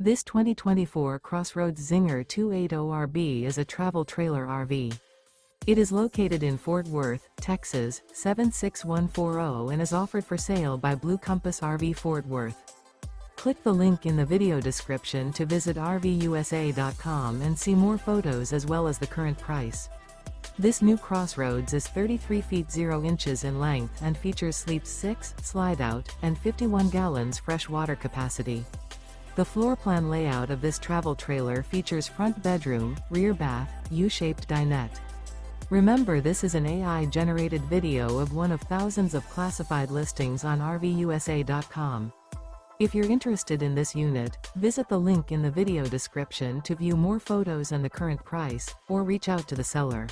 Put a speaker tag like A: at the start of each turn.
A: This 2024 CrossRoads Zinger 280RB is a travel trailer RV. It is located in Fort Worth, Texas, 76140 and is offered for sale by Blue Compass RV Fort Worth. Click the link in the video description to visit RVUSA.com and see more photos as well as the current price. This new CrossRoads is 33 feet 0 inches in length and features sleeps 6, Slideout, and 51 gallons fresh water capacity. The floor plan layout of this travel trailer features front bedroom, rear bath, U-shaped dinette. Remember, this is an AI-generated video of one of thousands of classified listings on RVUSA.com. If you're interested in this unit, visit the link in the video description to view more photos and the current price, or reach out to the seller.